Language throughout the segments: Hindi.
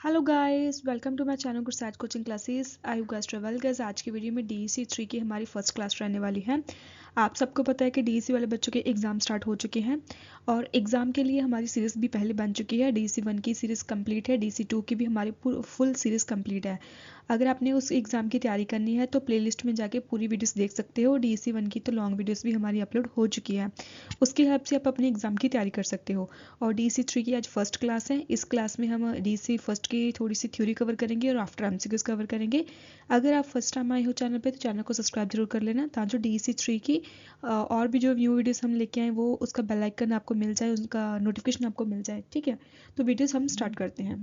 Hello guys, welcome to my channel Gursaj coaching classes. I hope guys travel guys. आज की वीडियो में डीईसी 3 की हमारी फर्स्ट क्लास रहने वाली है। आप सबको पता है कि डीईसी वाले बच्चों के एग्जाम स्टार्ट हो चुके हैं और एग्जाम के लिए हमारी सीरीज भी पहले बन चुकी है। डीईसी 1 की सीरीज कंप्लीट है, डीईसी 2 की भी हमारी फुल सीरीज कंप्लीट है। अगर आपने उस एग्जाम की तैयारी करनी है तो प्लेलिस्ट में जाके पूरी वीडियोस देख सकते हो। डीईसी 1 की तो लॉन्ग वीडियोस भी हमारी अपलोड हो चुकी है, उसकी हेल्प से आप अपने एग्जाम की तैयारी कर सकते हो। और डीईसी 3 की आज फर्स्ट क्लास है। इस क्लास में हम डीईसी फर्स्ट की थोड़ी सी थ्योरी कवर करेंगे और आफ्टर एमसीक्यूज कवर करेंगे। अगर आप फर्स्ट टाइम आए हो चैनल पे तो चैनल को सब्सक्राइब जरूर कर लेना, ताकि जो डीईसी 3 की और भी जो न्यू वीडियोस हम लेके आए वो उसका बेल आइकन आपको मिल जाए, उसका नोटिफिकेशन आपको मिल जाए। ठीक है, तो वीडियोस हम स्टार्ट करते हैं।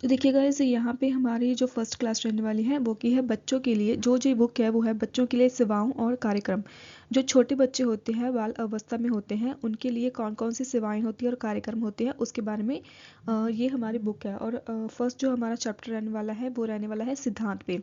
तो देखिएगा, इसे यहाँ पे हमारी जो फर्स्ट क्लास रहने वाली है वो की है बच्चों के लिए। जो बुक है वो है बच्चों के लिए सेवाओं और कार्यक्रम। जो छोटे बच्चे होते हैं, बाल अवस्था में होते हैं, उनके लिए कौन कौन सी सेवाएं होती है और कार्यक्रम होते हैं उसके बारे में ये हमारी बुक है। और फर्स्ट जो हमारा चैप्टर रहने वाला है वो रहने वाला है सिद्धांत पे।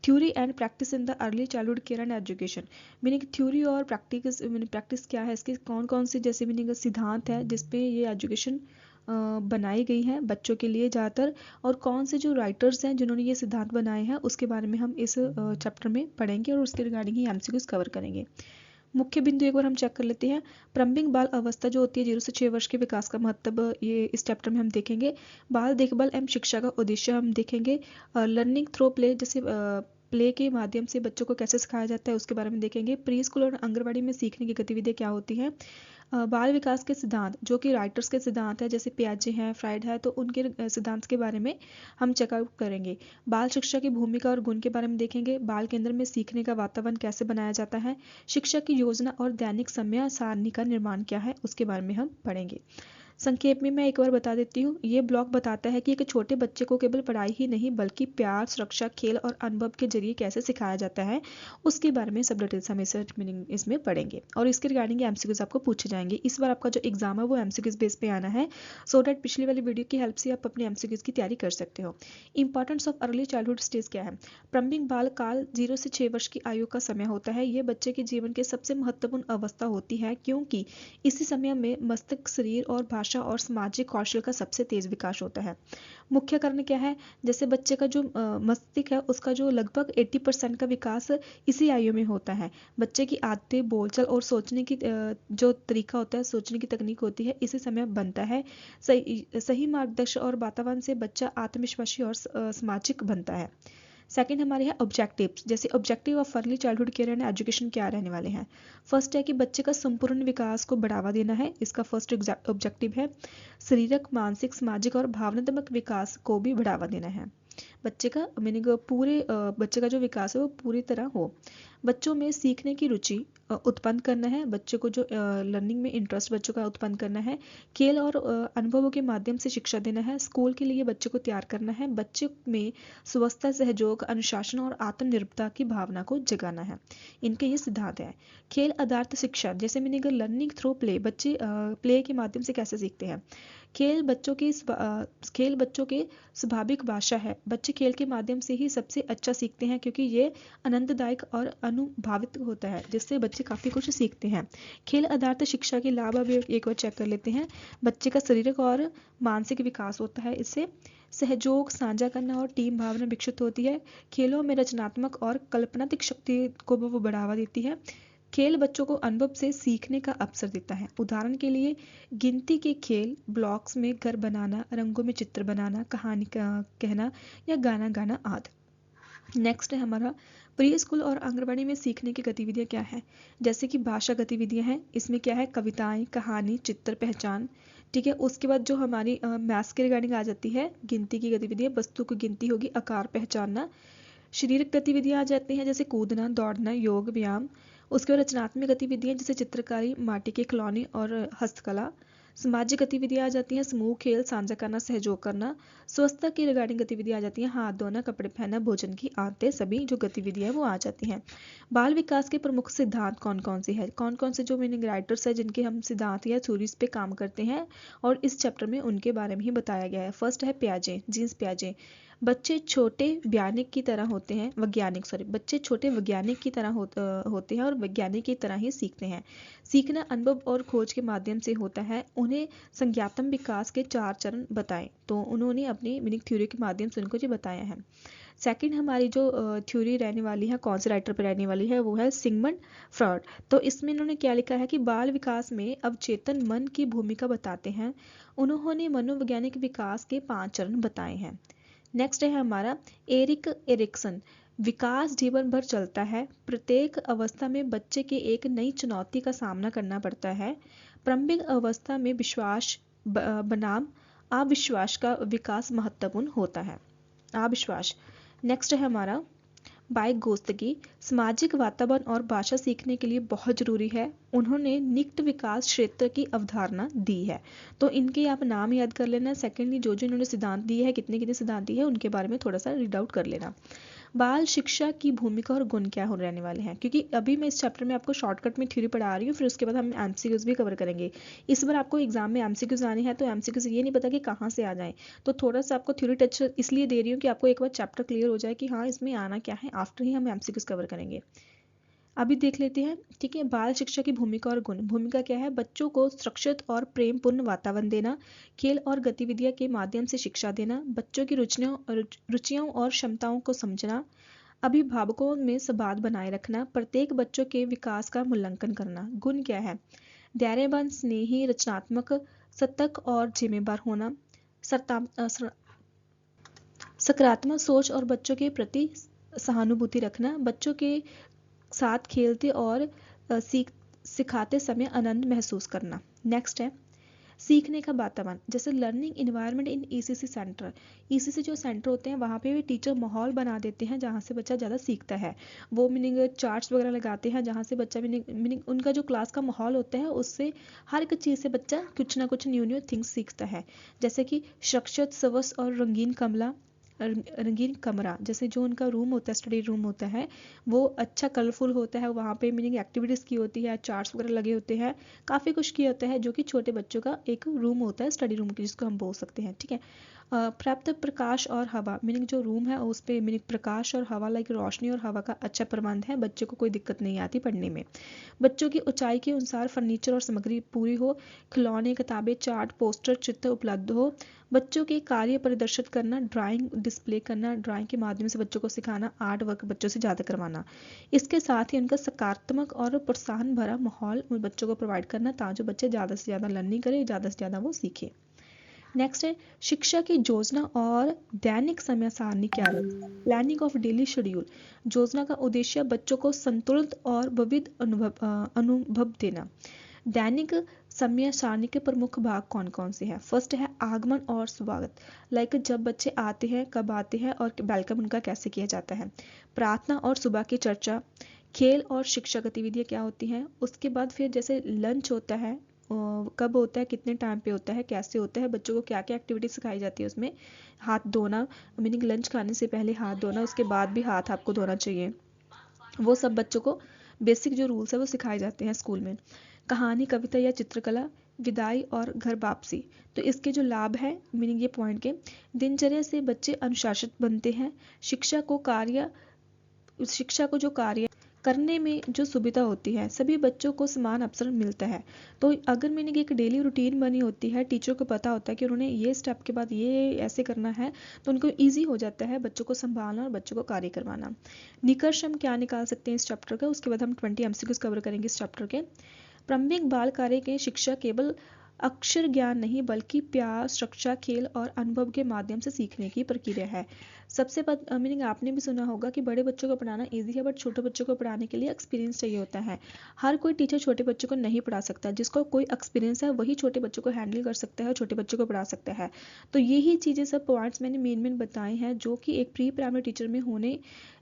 Theory and practice in the early childhood care and education. Meaning theory और प्रैक्टिस, प्रैक्टिस क्या है इसकी, कौन कौन से जैसे मीनिंग सिद्धांत है जिसपे ये एजुकेशन बनाई गई हैं बच्चों के लिए ज़्यादातर, और कौन से जो राइटर्स हैं जिन्होंने ये सिद्धांत बनाए हैं उसके बारे में हम इस चैप्टर में पढ़ेंगे और उसके रिगार्डिंग ही एमसीक्यूज कवर करेंगे। मुख्य बिंदु एक बार हम चेक कर लेते हैं। प्रारंभिक बाल अवस्था जो होती है 0 से 6 वर्ष के विकास का महत्व, ये इस चैप्टर में हम देखेंगे। बाल देखभाल एवं शिक्षा का उद्देश्य हम देखेंगे। लर्निंग थ्रो प्ले, जैसे प्ले के माध्यम से बच्चों को कैसे सिखाया जाता है उसके बारे में देखेंगे। प्री स्कूल और आंगनबाड़ी में सीखने की गतिविधियाँ क्या होती हैं। बाल विकास के सिद्धांत जो कि राइटर्स के सिद्धांत है, जैसे पियाजे हैं, फ्राइड है, तो उनके सिद्धांत के बारे में हम चेकआउट करेंगे। बाल शिक्षा की भूमिका और गुण के बारे में देखेंगे। बाल केंद्र में सीखने का वातावरण कैसे बनाया जाता है। शिक्षा की योजना और दैनिक समय सारणी का निर्माण क्या है उसके बारे में हम पढ़ेंगे। संक्षेप में मैं एक बार बता देती हूँ। ये ब्लॉग बताता है कि एक छोटे बच्चे को केवल पढ़ाई ही नहीं बल्कि प्यार, सुरक्षा, खेल और अनुभव के जरिए कैसे सिखाया जाता है उसके बारे में सब डिटेल्स हम इसमें पढ़ेंगे और इसके रिगार्डिंग एमसीक्यूज आपको पूछे जाएंगे। इस बार आपका जो एग्जाम है वो एमसीक्यूज बेस पे आना है, सो डैट पिछली वाली वीडियो की हेल्प से आप अपने एमसीक्यूज की तैयारी कर सकते हो। Importance of early childhood stage क्या है। प्रारंभिक बाल काल 0 से 6 वर्ष की आयु का समय होता है। ये बच्चे के जीवन के सबसे महत्वपूर्ण अवस्था होती है, क्योंकि इसी समय में मस्तिष्क, शरीर और भाषा और सामाजिक कौशल का सबसे तेज विकास होता है। मुख्य कारण क्या है, जैसे बच्चे का जो मस्तिष्क है उसका जो लगभग 80% का विकास इसी आयु में होता है। बच्चे की आदतें, बोलचाल और सोचने की जो तरीका होता है, सोचने की तकनीक होती है, इसी समय बनता है। सही मार्गदर्शन और वातावरण से बच्चा आत्मविश्वासी और सामाजिक बनता है। सेकंड हमारे हैं ऑब्जेक्टिव्स, जैसे objective of early childhood care and education क्या रहने वाले हैं। फर्स्ट है कि बच्चे का संपूर्ण विकास को बढ़ावा देना है, इसका फर्स्ट ऑब्जेक्टिव है। शारीरिक, मानसिक, सामाजिक और भावनात्मक विकास को भी बढ़ावा देना है। बच्चे का मीनिंग पूरे बच्चे का जो विकास है वो पूरी तरह हो। बच्चों में सीखने की रुचि उत्पन्न करना है, बच्चे को जो लर्निंग में इंटरेस्ट बच्चों का उत्पन्न करना है। खेल और अनुभवों के माध्यम से शिक्षा देना है। स्कूल के लिए बच्चे को तैयार करना है। बच्चे में स्वस्थता, सहयोग, अनुशासन और आत्मनिर्भरता की भावना को जगाना है। इनके ये सिद्धांत है। खेल आधारित शिक्षा, जैसे मीनिंग लर्निंग थ्रू प्ले, बच्चे प्ले के माध्यम से कैसे सीखते हैं। खेल बच्चों के स्वाभाविक भाषा है। बच्चे खेल के माध्यम से ही सबसे अच्छा सीखते हैं, क्योंकि ये आनंददायक और अनुभवित होता है, जिससे बच्चे काफ़ी कुछ सीखते हैं। खेल आधारित शिक्षा के लाभ अब एक बार चेक कर लेते हैं। बच्चे का शारीरिक और मानसिक विकास होता है, इससे सहयोग, साझा करना और टीम भावना विकसित होती है। खेलों में रचनात्मक और कल्पनात्मक शक्ति को वो बढ़ावा देती है। खेल बच्चों को अनुभव से सीखने का अवसर देता है। उदाहरण के लिए गिनती के खेल, ब्लॉक्स में घर बनाना, रंगों में चित्र बनाना, कहानी कहना या गाना गाना आदि। नेक्स्ट है हमारा प्री स्कूल और आंगनबाड़ी में सीखने की गतिविधियाँ क्या है। जैसे कि भाषा गतिविधियाँ हैं, इसमें क्या है, कविताएं, कहानी, चित्र, पहचान। ठीक है, उसके बाद जो हमारी मैथ्स के रिगार्डिंग आ जाती है, गिनती की गतिविधियाँ, वस्तु की गिनती होगी, आकार पहचानना। शारीरिक गतिविधियाँ आ जाती हैं, जैसे कूदना, दौड़ना, योग, व्यायाम। उसके बाद रचनात्मक गतिविधियाँ जैसे चित्रकारी, माटी के खिलौने और हस्तकला। सामाजिक गतिविधियाँ आ जाती हैं, समूह खेल, साझा करना, सहयोग करना। स्वच्छता की रिगार्डिंग गतिविधियाँ आ जाती हैं, हाथ धोना, कपड़े पहनना, भोजन की आदतें, सभी जो गतिविधियाँ वो आ जाती हैं। बाल विकास के प्रमुख सिद्धांत कौन कौन से हैं, कौन कौन से जो मीनिंग राइटर्स है जिनके हम सिद्धांत या थ्योरीज पे काम करते हैं और इस चैप्टर में उनके बारे में ही बताया गया है। फर्स्ट है पियाजे, जीन्स पियाजे। बच्चे छोटे वैज्ञानिक की तरह होते हैं, बच्चे छोटे वैज्ञानिक की तरह होते हैं और वैज्ञानिक की तरह ही सीखते हैं। सीखना अनुभव और खोज के माध्यम से होता है। उन्हें संज्ञानात्मक विकास के 4 चरण बताएं। तो उन्होंने अपनी मीनिंग थ्योरी के माध्यम से उनको जो बताया है। सेकंड हमारी जो थ्योरी रहने वाली है, कौन से राइटर पर रहने वाली है, वो है सिगमंड फ्रॉइड। तो इसमें इन्होंने क्या लिखा है कि बाल विकास में अवचेतन मन की भूमिका बताते हैं। उन्होंने मनोवैज्ञानिक विकास के 5 चरण बताए हैं। नेक्स्ट है हमारा एरिक एरिक्सन। विकास जीवन भर चलता है। प्रत्येक अवस्था में बच्चे के एक नई चुनौती का सामना करना पड़ता है। प्रारंभिक अवस्था में विश्वास बनाम अविश्वास का विकास महत्वपूर्ण होता है। अविश्वास। नेक्स्ट है हमारा बाइगोत्स्की। सामाजिक वातावरण और भाषा सीखने के लिए बहुत जरूरी है। उन्होंने निकट विकास क्षेत्र की अवधारणा दी है। तो इनके आप नाम याद कर लेना। सेकेंडली जो जो इन्होंने सिद्धांत दिए हैं, कितने कितने सिद्धांत दिए हैं, उनके बारे में थोड़ा सा रीड आउट कर लेना। बाल शिक्षा की भूमिका और गुण क्या हो रहने वाले हैं, क्योंकि अभी मैं इस चैप्टर में आपको शॉर्टकट में थ्योरी पढ़ा रही हूँ, फिर उसके बाद हम एमसीक्यूज भी कवर करेंगे। इस बार आपको एग्जाम में एमसीक्यूज आने हैं, तो एमसीक्यूज ये नहीं पता कि कहाँ से आ जाए, तो थोड़ा सा आपको थ्योरी टच इसलिए दे रही हूँ कि आपको एक बार चैप्टर क्लियर हो जाए कि हाँ इसमें आना क्या है, आफ्टर ही हम एमसीक्यूज कवर करेंगे। अभी देख लेते हैं, ठीक है। बाल शिक्षा की भूमिका और गुण। भूमिका क्या है? बच्चों को सुरक्षित और प्रेमपूर्ण वातावरण देना, खेल और गतिविधियों के माध्यम से शिक्षा देना, बच्चों की रुचियों और क्षमताओं को समझना, अभिभावकों में संवाद बनाए रखना, प्रत्येक बच्चों के विकास का मूल्यांकन करना। गुण क्या है? धैर्यवान, स्नेही, रचनात्मक, सतर्क और जिम्मेदार होना, सकारात्मक सोच और बच्चों के प्रति सहानुभूति रखना, बच्चों के साथ खेलते और सिखाते समय आनंद महसूस करना। नेक्स्ट है सीखने का वातावरण, जैसे लर्निंग इन्वायरमेंट इन ईसीसी सेंटर। ईसीसी जो सेंटर होते हैं वहाँ पे भी टीचर माहौल बना देते हैं जहाँ से बच्चा ज़्यादा सीखता है। वो मीनिंग चार्ट्स वगैरह लगाते हैं जहाँ से बच्चा मीनिंग उनका जो क्लास का माहौल होता है उससे हर एक चीज़ से बच्चा कुछ ना कुछ न्यू न्यू थिंग्स सीखता है। जैसे कि सुरक्षित, स्वच्छ और रंगीन कमरा, जैसे जो उनका रूम होता है, स्टडी रूम होता है, वो अच्छा कलरफुल होता है। वहाँ पे मीनिंग एक्टिविटीज़ की होती है, चार्ट्स वगैरह लगे होते हैं, काफ़ी कुछ किया होता है, जो कि छोटे बच्चों का एक रूम होता है स्टडी रूम की, जिसको हम बोल सकते हैं, ठीक है। पर्याप्त प्रकाश और हवा, मीनिंग जो रूम है उस पे मीनिंग प्रकाश और हवा, लाइक रोशनी और हवा का अच्छा प्रबंध है, बच्चों को कोई दिक्कत नहीं आती पढ़ने में। बच्चों की ऊंचाई के अनुसार फर्नीचर और सामग्री पूरी हो, खिलौने, किताबें, चार्ट, पोस्टर, चित्र उपलब्ध हो। बच्चों के कार्य प्रदर्शित करना, ड्राइंग डिस्प्ले करना, ड्राइंग के माध्यम से बच्चों को सिखाना, आर्ट वर्क बच्चों से ज़्यादा करवाना। इसके साथ ही उनका सकारात्मक और प्रोत्साहन भरा माहौल बच्चों को प्रोवाइड करना, ताकि बच्चे ज़्यादा से ज़्यादा लर्निंग करें, ज़्यादा से ज़्यादा वो सीखें। नेक्स्ट है शिक्षा की योजना और दैनिक समय सारणी क्या है? Planning of daily schedule. योजना का उद्देश्य बच्चों को संतुलित और विविध अनुभव देना। दैनिक समय सारणी के प्रमुख भाग कौन कौन से हैं? फर्स्ट है आगमन और स्वागत, लाइक जब बच्चे आते हैं, कब आते हैं और वेलकम उनका कैसे किया जाता है। प्रार्थना और सुबह की चर्चा, खेल और शिक्षा गतिविधियाँ क्या होती हैं। उसके बाद फिर जैसे लंच होता है, कब होता है, कितने टाइम पे होता है, कैसे होता है, बच्चों को क्या क्या एक्टिविटी सिखाई जाती है उसमें। हाथ धोना, मीनिंग लंच खाने से पहले हाथ धोना, उसके बाद भी हाथ आपको धोना चाहिए। वो सब बच्चों को बेसिक जो रूल्स है वो सिखाए जाते हैं स्कूल में। कहानी, कविता या चित्रकला, विदाई और घर वापसी। तो इसके जो लाभ है, मीनिंग ये पॉइंट के, दिनचर्या से बच्चे अनुशासित बनते हैं। शिक्षा को जो कार्य करने में जो सुविधा होती है, सभी बच्चों को समान अवसर मिलता है। तो अगर मैंने एक डेली रूटीन बनी होती है, टीचर को पता होता है कि उन्होंने ये स्टेप के बाद ये ऐसे करना है, तो उनको ईजी हो जाता है बच्चों को संभालना और बच्चों को कार्य करवाना। निष्कर्ष हम क्या निकाल सकते हैं इस चैप्टर का, उसके बाद हम 20 एमसीक्यूज कवर करेंगे इस चैप्टर के। प्रारंभिक बाल कार्य के शिक्षा केवल अक्षर ज्ञान नहीं, बल्कि प्यार, सुरक्षा, खेल और अनुभव के माध्यम से सीखने की प्रक्रिया है। सबसे मीनिंग आपने भी सुना होगा कि बड़े बच्चों को पढ़ाना इजी है, बट छोटे बच्चों को पढ़ाने के लिए एक्सपीरियंस चाहिए होता है। हर कोई टीचर छोटे बच्चों को नहीं पढ़ा सकता, जिसको कोई एक्सपीरियंस है वही छोटे बच्चों को हैंडल कर सकता है और छोटे बच्चों को पढ़ा सकता है। तो यही चीज़ें सब पॉइंट्स मैंने मेन बताए हैं जो कि एक प्री प्राइमरी टीचर में होने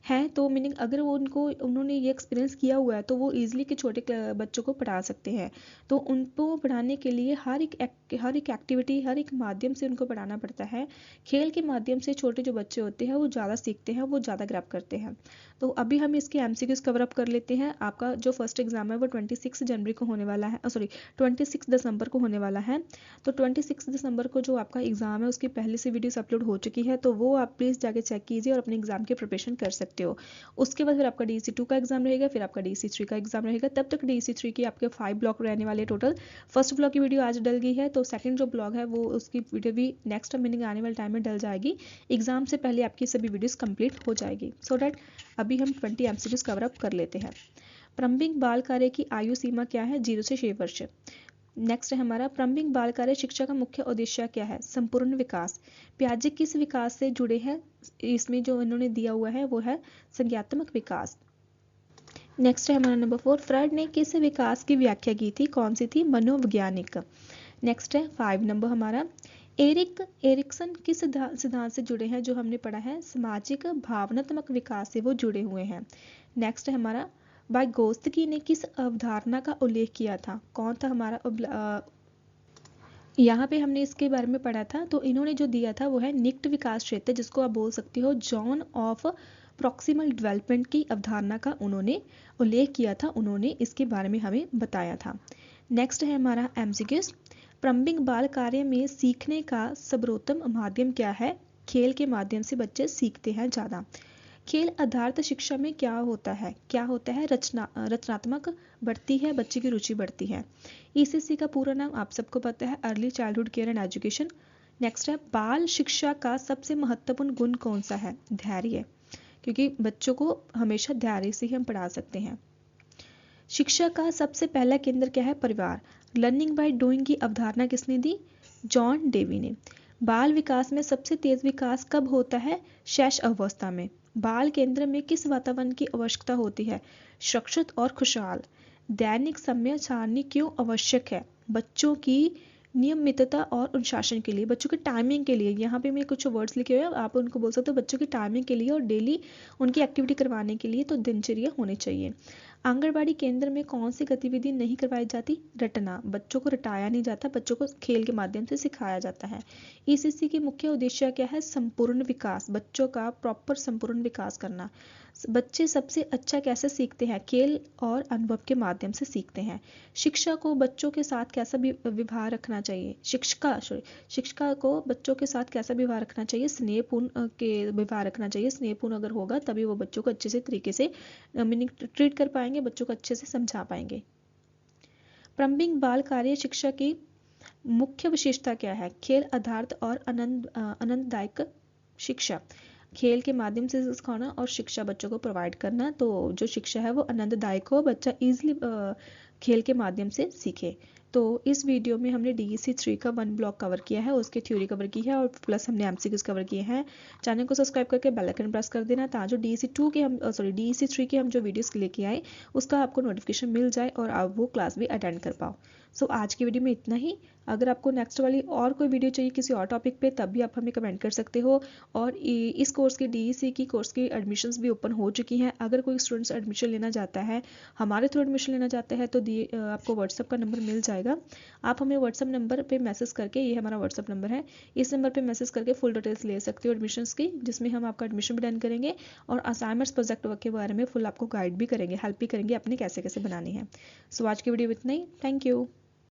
हैं। तो मीनिंग अगर वो उन्होंने ये एक्सपीरियंस किया हुआ है तो वो ईजिली के छोटे बच्चों को पढ़ा सकते हैं। तो उनको पढ़ाने के लिए हर एक एक्टिविटी, हर एक माध्यम से उनको पढ़ाना पड़ता है। खेल के माध्यम से छोटे जो बच्चे होते हैं वो ज़्यादा सीखते हैं, वो ज़्यादा ग्रैब करते हैं। तो अभी हम इसके MCQs कवर अप कर लेते हैं। आपका जो फर्स्ट एग्जाम है वो 26 जनवरी को होने वाला है, 26 दिसंबर को होने वाला है। तो 26 दिसंबर को जो आपका एग्ज़ाम है उसकी पहले से वीडियोस अपलोड हो चुकी है, तो वो आप प्लीज़ जाके चेक कीजिए और अपने एग्ज़ाम की प्रिपरेशन कर सकते हो। उसके बाद फिर आपका DEC 2 का एग्ज़ाम रहेगा, फिर आपका DEC 3 का एग्ज़ाम रहेगा। तब तक DEC 3 की आपके 5 ब्लॉक रहने वाले टोटल। फर्स्ट ब्लॉक की वीडियो आज डल गई है, तो सेकंड जो ब्लॉग है वो उसकी वीडियो भी नेक्स्ट मीनिंग आने वाले टाइम में डल जाएगी। एग्ज़ाम से पहले आपकी सभी वीडियोस कंप्लीट हो जाएगी। सो डैट अभी हम 20 MCQs कवर अप कर लेते हैं। प्रारंभिक बाल कार्य की आयु सीमा क्या है? 0 से 6 वर्ष। नेक्स्ट है हमारा प्रारंभिक बाल कार्य शिक्षा का मुख्य उद्देश्य क्या है? संपूर्ण विकास। पियाजे किस विकास से जुड़े हैं? इसमें जो इन्होंने दिया हुआ है वो है संज्ञात्मक विकास। नेक्स्ट है हमारा नंबर 4, फ्रॉइड ने किस विकास की व्याख्या की थी? कौन सी थी? मनोवैज्ञानिक। नेक्स्ट है 5 नंबर हमारा, एरिक्सन किस सिद्धांत से जुड़े हैं? जो हमने पढ़ा है सामाजिक भावनात्मक विकास से वो जुड़े हुए हैं। नेक्स्ट है हमारा, वाइगोत्स्की ने किस अवधारणा का उल्लेख किया था? कौन था हमारा यहाँ पे हमने इसके बारे में पढ़ा था, तो इन्होंने जो दिया था वो है निकट विकास क्षेत्र, जिसको आप बोल सकते हो जोन ऑफ प्रॉक्सिमल डेवलपमेंट की अवधारणा का उन्होंने उल्लेख किया था, उन्होंने इसके बारे में हमें बताया था। नेक्स्ट है हमारा MCQs, प्रारंभिक बाल कार्य में सीखने का सर्वोत्तम माध्यम क्या है? खेल के माध्यम से बच्चे सीखते हैं ज़्यादा। खेल आधारित शिक्षा में क्या होता है? रचनात्मक बढ़ती है, बच्चे की रुचि बढ़ती है। ECC का पूरा नाम आप सबको पता है, early childhood care and education. Next है, बाल शिक्षा का सबसे महत्वपूर्ण गुण कौन सा है? धैर्य, क्योंकि बच्चों को हमेशा धैर्य से ही हम पढ़ा सकते हैं। शिक्षा का सबसे पहला केंद्र क्या है? परिवार। लर्निंग बाय डूइंग की अवधारणा किसने दी? जॉन डेवी ने। बाल विकास में सबसे तेज विकास कब होता है? शैशव अवस्था में। बाल केंद्र में किस वातावरण की आवश्यकता होती है? सुरक्षित और खुशहाल। दैनिक समय सारणी क्यों आवश्यक है? बच्चों की नियमितता और अनुशासन के लिए, बच्चों की टाइमिंग के लिए। यहाँ पे मैं कुछ वर्ड्स लिखे हुए हैं, आप उनको बोल सकते हो बच्चों की टाइमिंग के लिए और डेली उनकी एक्टिविटी करवाने के लिए, तो दिनचर्या होनी चाहिए। आंगनबाड़ी केंद्र में कौन सी गतिविधि नहीं करवाई जाती? रटना। बच्चों को रटाया नहीं जाता, बच्चों को खेल के माध्यम से सिखाया जाता है। ECC की मुख्य उद्देश्य क्या है? संपूर्ण विकास, बच्चों का प्रॉपर संपूर्ण विकास करना। बच्चे सबसे अच्छा कैसे सीखते हैं? खेल और अनुभव के माध्यम से सीखते हैं। शिक्षा को बच्चों के साथ कैसा व्यवहार रखना चाहिए? शिक्षिका को बच्चों के साथ कैसा व्यवहार रखना चाहिए? स्नेहपूर्ण के व्यवहार रखना चाहिए। स्नेहपूर्ण अगर होगा तभी वो बच्चों को अच्छे से तरीके से मीनिंग ट्रीट कर पाएंगे, बच्चों को अच्छे से समझा पाएंगे। प्रारंभिक बाल कार्य शिक्षा की मुख्य विशेषता क्या है? खेल आधारित और आनंददायक शिक्षा। खेल के माध्यम से सिखाना और शिक्षा बच्चों को प्रोवाइड करना, तो जो शिक्षा है वो आनंददायक हो, बच्चा इजीली खेल के माध्यम से सीखे। तो इस वीडियो में हमने DEC 3 का 1 ब्लॉक कवर किया है, उसकी थ्योरी कवर की है और प्लस हमने MCQs कवर किए हैं। चैनल को सब्सक्राइब करके बेल आइकन प्रेस कर देना ताकि जो DEC 3 के हम जो वीडियोस लेके आए उसका आपको नोटिफिकेशन मिल जाए और आप वो क्लास भी अटेंड कर पाओ। सो आज की वीडियो में इतना ही। अगर आपको नेक्स्ट वाली और कोई वीडियो चाहिए किसी और टॉपिक पे, तब भी आप हमें कमेंट कर सकते हो। और इस कोर्स की DEC की कोर्स की एडमिशन्स भी ओपन हो चुकी हैं। अगर कोई स्टूडेंट्स एडमिशन लेना चाहता है, हमारे थ्रू एडमिशन लेना चाहता है, तो आपको व्हाट्सअप का नंबर मिल जाएगा। आप हमें व्हाट्सअप नंबर पे मैसेज करके, ये हमारा व्हाट्सअप नंबर है, इस नंबर पे मैसेज करके फुल डिटेल्स ले सकते हो एडमिशन्स की, जिसमें हम आपका एडमिशन भी डन करेंगे और असाइनमेंट्स प्रोजेक्ट वर्क के बारे में फुल आपको गाइड भी करेंगे, हेल्प भी करेंगे अपने कैसे कैसे बनानी है। सो आज की वीडियो इतना ही। Thank you.